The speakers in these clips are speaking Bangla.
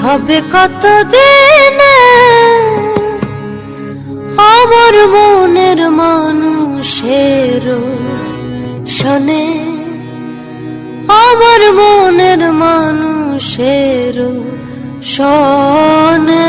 হবে কতদিন আমার মনের মানুষের শোনে, আমার মনের মানুষের শোনে।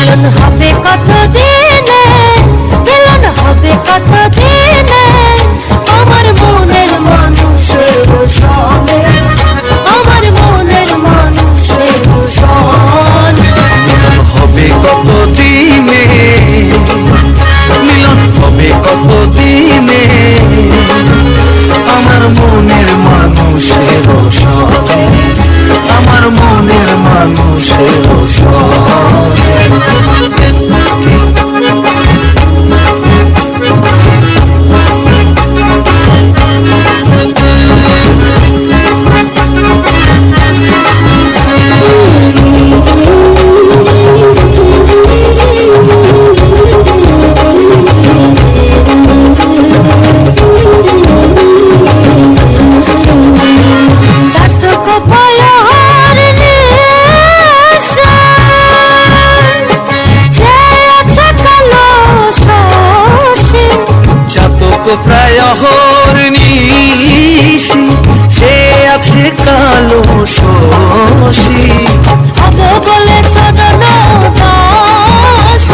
মিলন হবে কতদিন, মিলন হবে কতদিন আমার মনের মানুষের সঙ্গে, আমার মনের মানুষের সঙ্গে। মিলন হবে কতদিনে, মিলন হবে কতদিনে আমার মনের মানুষের সঙ্গে, আমার মনের মানুষের সঙ্গে। প্রায় অহর্নিশি সে আছে কালো শশী, হবে বলে চরণ দাস,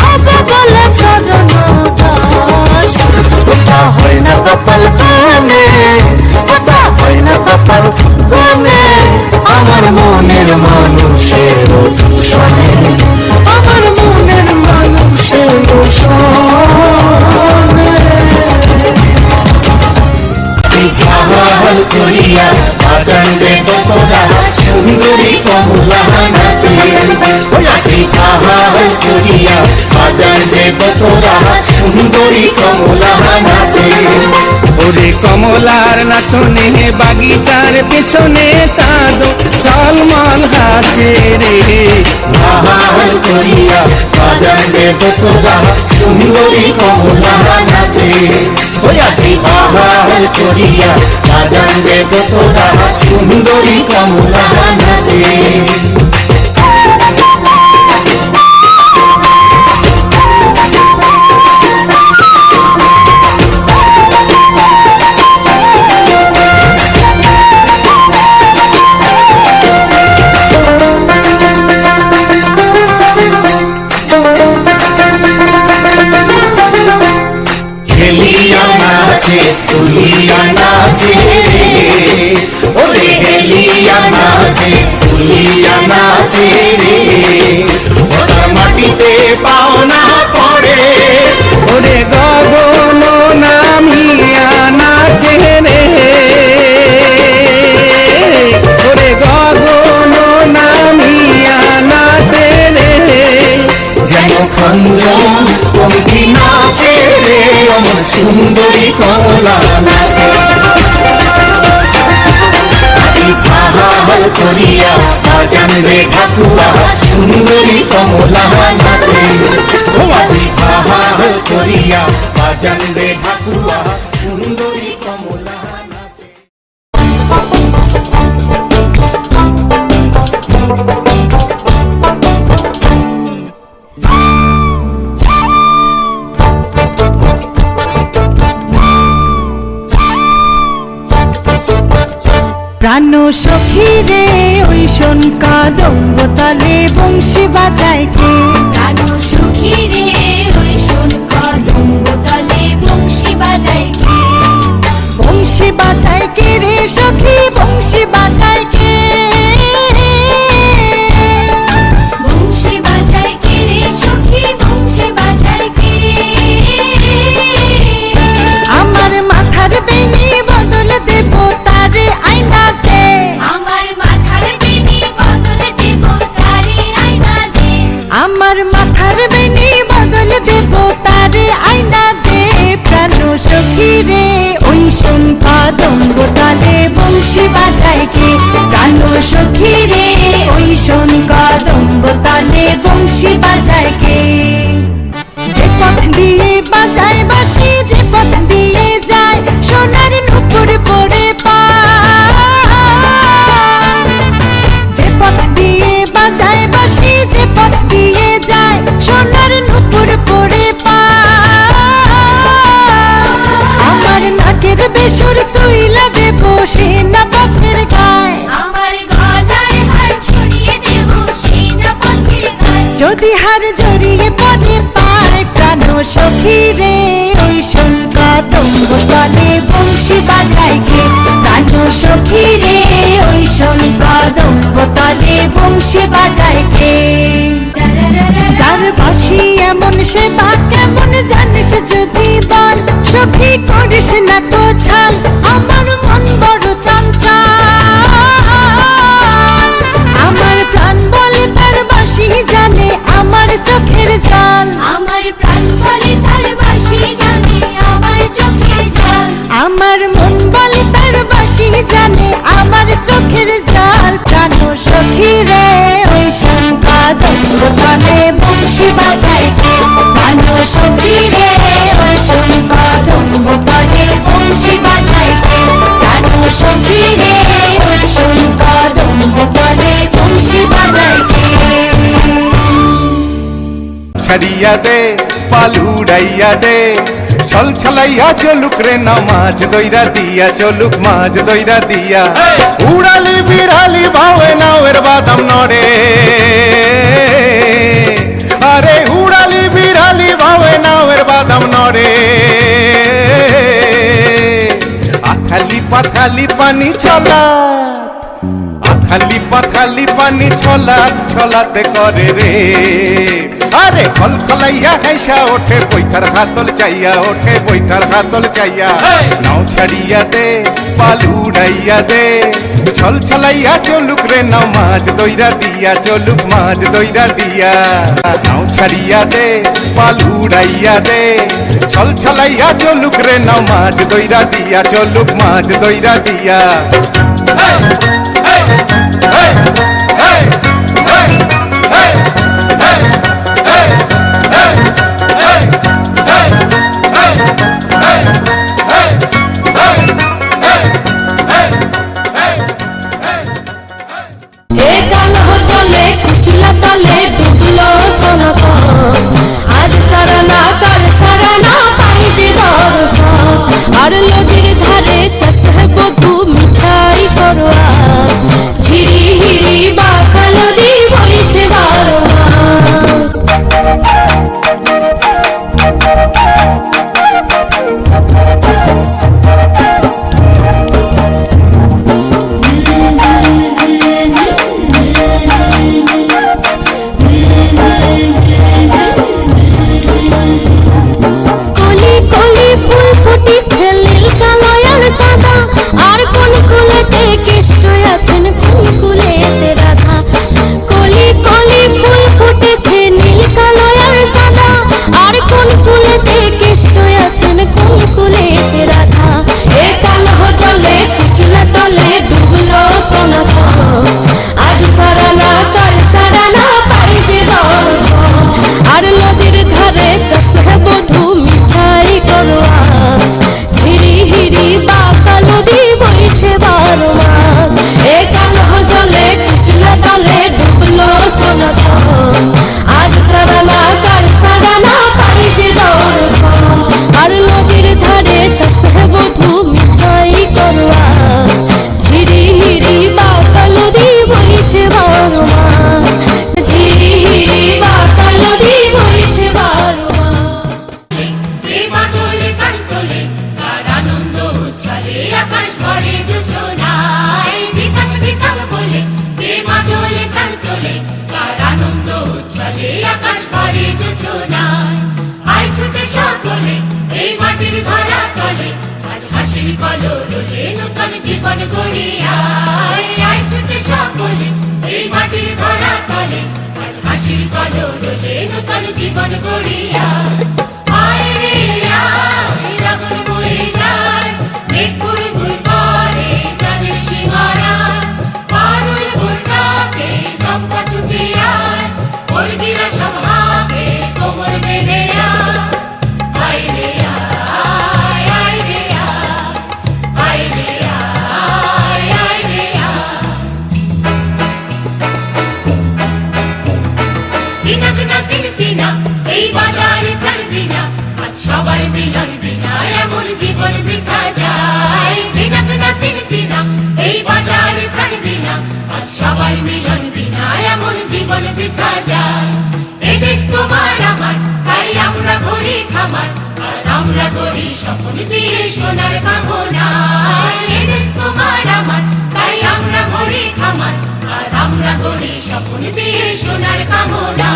হবে বলে চরণ দাস। ওটা হয় না কপাল কোণে, ওটা হয় না কপাল কোণে আমার মনের মানুষের শোনে, আমার মনের মানুষের শোনে। হাল করিয়া বাজান দেব তোরা সুন্দরী কমলা নাচে, আজি হাল করিয়া বাজান দেব তোরা সুন্দরী কমলা নাচে। ওরে কমলার নাচনে বাগিচার পেছনে চাঁদ ঝলমল হাসে রে, হাল করিয়া বাজান দেব তোরা সুন্দরী কমলা নাচে, আজি হাল করিয়া বাজান দেব তোরা সুন্দরী কমলা নাচে। হেলিয়া নাচে তুলিয়া নাচে রে, ওরে হেলিয়া নাচে তুলিয়া নাচে রে, ওটা মাটিতে পাও না পড়ে, ওরে গগন নামিয়া নাচে রে, ওরে গগন নামিয়া নাচে রে, যেন খঞ্জন পঙ্খী নাচে রে, অমর সুন্দরী কমলা নাচে। আজি হাল করিয়া বাজান রে ঠাকুয়া সুন্দরী কমলা নাচে, আজি হাল করিয়া বাজান রে ঠাকুয়া সুন্দরী কমলা নাচে। প্রাণ সখী রে ওই শোন কাদম্ব তলে বংশী বাজায় কে, প্রাণ সখী রে ওই শোন কদম্ব তলে বংশী বাজায় কে, বংশী বাজায় কে রে সখী বংশী বাজায় কে, বংশী বাজায় কে রে সখী বংশী বাজায় কে। আমার মাথার বেনি বদল দেব তারে আইনা দে, আমার মাথার বেনি বদল দেব তারে আইনা দে, আমার মাথার বেনি বদল দেব তারে আইনা দে। প্রাণ সখী রে ওই শোন কাদম্ব তলে সখী রে ওই শোন কদম্ব তলে বংশী বাজায় কে প্রাণ সখী রে ওই শোন কদম্ব তলে বংশী বাজায় কে যার বাঁশি এমন সে বা কেমন জানিস যদি বল সখী করিস না তো ছাল আমার মন বড় চাঞ্চাল আমার প্রাণ বলে তার বাঁশি জানে আমার চোখের জল আমার প্রাণ বলে তার বাঁশি জানে আমার চোখের জল আমার মন বলে তার বাঁশি জানে আমার চোখের জল প্রাণ সখী রে ওই শঙ্কা দম্ব তলে বংশী বাজায় কে প্রাণ সখী রে ওই শঙ্কা দম্ব তলে বংশী বাজায় কে প্রাণ সখী রে ওই শঙ্কা দম্ব তলে বংশী বাজায় কে ছাড়িয়া দে পালুড়াইয়া দে ছল ছলাইয়া চলুক রে নামাজ দইরা দিয়া চলুক মাঝ দইরা দিয়া উড়ালি বিড়ালি ভাবে নাওয়ের বাদাম নড়ে আরে উড়ালি বিড়ালি ভাবে নাওয়ের বাদাম নড়ে আখালি পাখালি পানি ছলা খালি পাখালি পানি ছলাত ছলাতে করে রে আরে খলখলাইয়া হাইসা ওঠে বৈঠার হাতল চাইয়া ওঠে বৈঠার হাতল চাইয়া নাও ছাড়িয়া দে পালুড়াইয়া দে ছল ছলাইয়া চলুক রে নাও মাঝ দইরা দিয়া চলুক মাঝ দইরা দিয়া নাও ছাড়িয়া দে পালুড়াইয়া দে ছল ছলাইয়া চলুক রে নাও মাঝ দইরা দিয়া চলুক মাঝ দইরা দিয়া আর নদীর ধারে চাষে বধু মিঠাই করো ঝিরি হিরি বাঁকা নদী বইছে 12 মাস কলি কলি ফুল ফুটিছে নীল কালয়ার সাদা আর কোন কুলেতে কৃষ্ণ আছেন কোন কুলেতে রাধা কলি কলি ফুল ফুটেছে নীল কালয়ার সাদা আর কোন কুলেতে কৃষ্ণ আছেন কোন কুলেতে রাধা এ কালহ জলে কুচলা তলে ডুবলো সনাতন আজ সারানা কাল সারানা পাই যে দর্শন আর নদীর ধারে চাষে বধু মিঠাই করো ঝিরি হিরি বাঁকা নদী বইছে 12 মাস এ কালহ জলে কুচলা তলে ডুবলো সনাতন আজ সারানা কাল সারানা পাই যে দর্শন আর নদীর ধারে চাষে বধু মিঠাই করো ঝিরি হিরি বাঁকা নদী বইছে 12 মাস ঝিরি হিরি বাঁকা নদী বইছে 12 মাস বাদলে কান্তলে তার আনন্দ উচ্ছলে আকাশ ভরে যোজনায় বিকাশ বিকাশ বলে বাদলে কান্তলে তার আনন্দ উচ্ছলে আকাশ ভরে যোজনায় আয় ছুটে সকলে এই মাটির ধরা তলে আজ হাসির কলরলে নতুন জীবন গড়িয়ায় আয় ছুটে সকলে এই মাটির ধরা তলে আজ হাসির কলরলে নতুন জীবন গড়িয়ায় আয় রে আয় রাগন বয়ে যায় মেঘ গুড় গুড় করে চাঁদের সীমানায় পারুল ভোরটাকে চম্পা ছুটে আয় মুরগিরা সব হাঁকে কোমর বেঁধে আয় রে আয় আয় রে আয় রে আয় রে তিনা তিনা তিন তিনা এই বাজারে প্রাণ বিনা আজ সবার মিলন বিনা এমন জীবন বৃথা যায় তিনা তিনা তিন তিনা এই বাজারে প্রাণ বিনা আজ সবার মিলন বিনা এমন জীবন বৃথা যায় এ দেশ তোমার আমার তাই আমরা ভরি খা আমরা গড়ি স্বপ্ন দিয়ে সোনার বাংলায় এ দেশ তোমার আমার, তাই আমরা গড়ি খামার, আর আমরা গড়ি স্বপ্ন দিয়ে সোনার কামনা।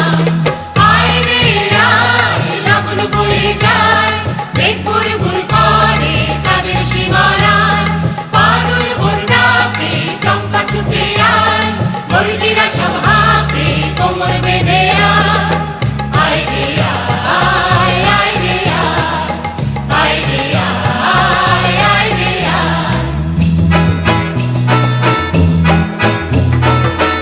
আয় রে আয়, লগন বয়ে যায়, মেঘ গুড় গুড় করে চাঁদের সীমানায়, পারুল বন্যাকে চম্পা ছুটে আয়, বর্গিরা সব হাতে কোমর বেঁধে আয়। আয় রে আয়, আয় রে আয়, আয় রে আয়, আয় রে আয়।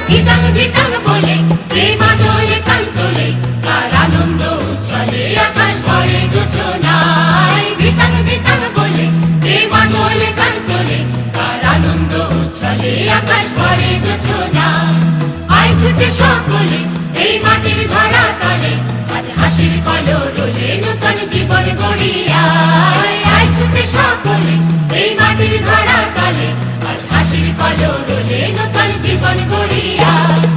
ধিতাং ধিতাং বলে কে মাদলে কান তোলে, কার আনন্দ উচ্ছলে আকাশ ভরে যোছনায়। ধিতাং ধিতাং বলে কে মাদলে কান তোলে, কার আনন্দ উচ্ছলে আকাশ ভরে যোছনায়। আয় ছুটে সকলে এই মাটির ধরা তলে, আজ হাসির কলরলে নূতন জীবন গড়িয়ায়। আয় ছুটে সকলে এই মাটির ধরা তলে, আজ হাসির কলরলে নূতন জীবন গড়িয়ায়।